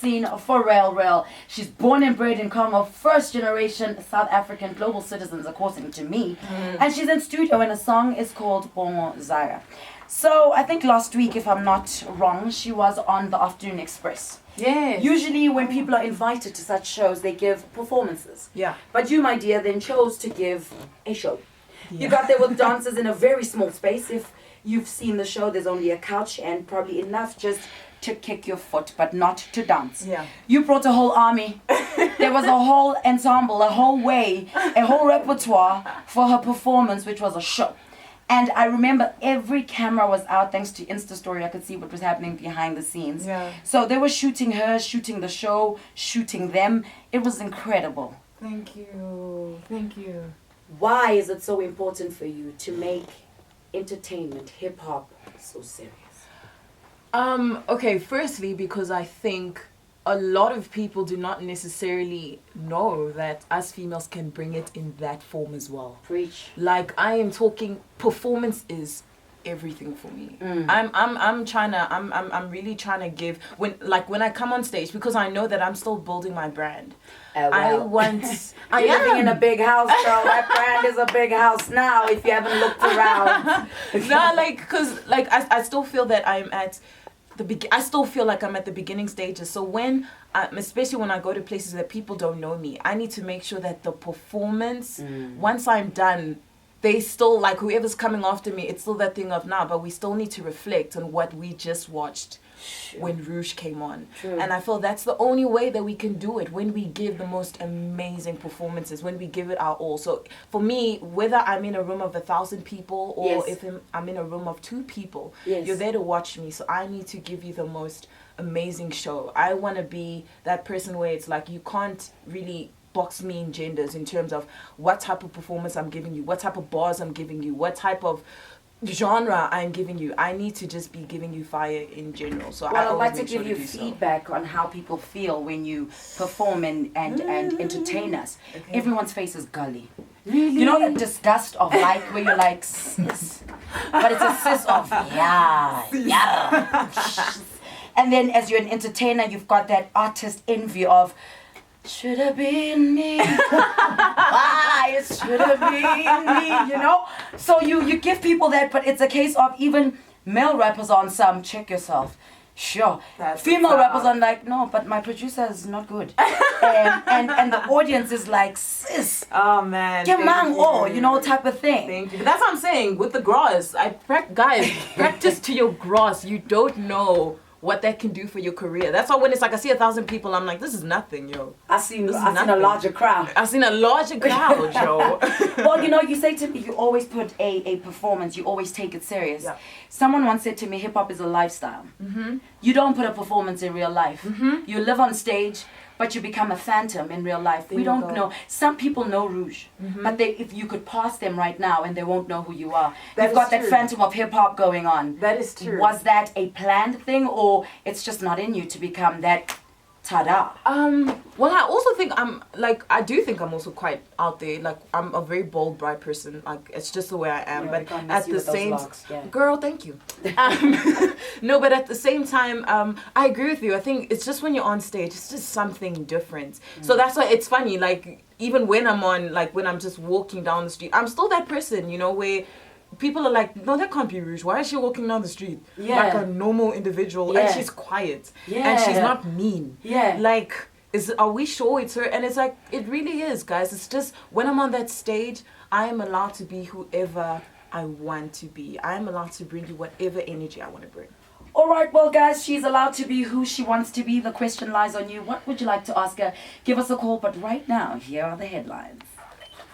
scene for real. She's born and bred in Congo, first generation South African global citizens, according to me. And she's in studio, and a song is called Bongo Zaga. So I think last week, if I'm not wrong, she was on the Afternoon Express. Yes. Usually when people are invited to such shows, they give performances. Yeah. But you, my dear, then chose to give a show. Yeah. You got there with dancers in a very small space. If you've seen the show, there's only a couch and probably enough just to kick your foot, but not to dance. Yeah. You brought a whole army. There was a whole ensemble, a whole repertoire for her performance, which was a show. And I remember every camera was out, thanks to Insta Story. I could see what was happening behind the scenes. Yeah. So they were shooting her, shooting the show, shooting them. It was incredible. Thank you. Thank you. Why is it so important for you to make entertainment, hip hop, so serious? Okay, firstly, because I think a lot of people do not necessarily know that us females can bring it in that form as well. Preach. Like, I am talking, performance is everything for me. I'm really trying to give, when I come on stage, because I know that I'm still building my brand. I want I You're living in a am big house, girl. That brand is a big house now, if you haven't looked around. no, because I still feel that I'm at I still feel like I'm at the beginning stages. So when, especially when I go to places that people don't know me, I need to make sure that the performance, once I'm done, they still, like, whoever's coming after me, it's still that thing of now, but we still need to reflect on what we just watched when Rouge came on. True. And I feel that's the only way that we can do it, when we give the most amazing performances, when we give it our all. So for me, whether I'm in a room of 1,000 people or if I'm in a room of 2 people, you're there to watch me. So I need to give you the most amazing show. I want to be that person where it's like, you can't really box me in genders in terms of what type of performance I'm giving you, what type of bars I'm giving you, what type of genre I'm giving you. I need to just be giving you fire in general. So I'd like to give you feedback on how people feel when you perform and entertain us. Okay. Everyone's face is gully. Really? You know that disgust of like, where you're like, sis. But it's a sis of, yeah. And then as you're an entertainer, you've got that artist envy of, should have been me. Why it should have been me, you know? So you give people that, but it's a case of even male rappers on some, check yourself. Sure. That's female rappers are like, no, but my producer is not good. and the audience is like, sis. Oh man. You know, type of thing. Thank you. But that's what I'm saying with the grass. Guys, practice to your grass. You don't know what that can do for your career. That's why when it's like I see 1,000 people, I'm like, this is nothing, yo. I've seen a larger crowd. I've seen a larger crowd, yo. Well, you know, you say to me, you always put a performance, you always take it serious. Yeah. Someone once said to me, hip hop is a lifestyle. You don't put a performance in real life. You live on stage, but you become a phantom in real life. We don't know. Some people know Rouge, but if you could pass them right now and they won't know who you are. You've got that phantom of hip hop going on. That is true. Was that a planned thing, or it's just not in you to become that ta-da? Well, I also think I do think I'm also quite out there. Like, I'm a very bold, bright person. Like, it's just the way I am. Yeah, but at the same girl, thank you. No, but at the same time, I agree with you. I think it's just when you're on stage, it's just something different. So that's why it's funny. Like, even when I'm on, like, when I'm just walking down the street, I'm still that person, you know, where people are like, no, that can't be Rouge. Why is she walking down the street like a normal individual? And she's quiet. And she's not mean. Like, are we sure it's her? And it's like, it really is, guys. It's just, when I'm on that stage, I am allowed to be whoever I want to be. I am allowed to bring you whatever energy I want to bring. All right, well, guys, she's allowed to be who she wants to be. The question lies on you. What would you like to ask her? Give us a call. But right now, here are the headlines.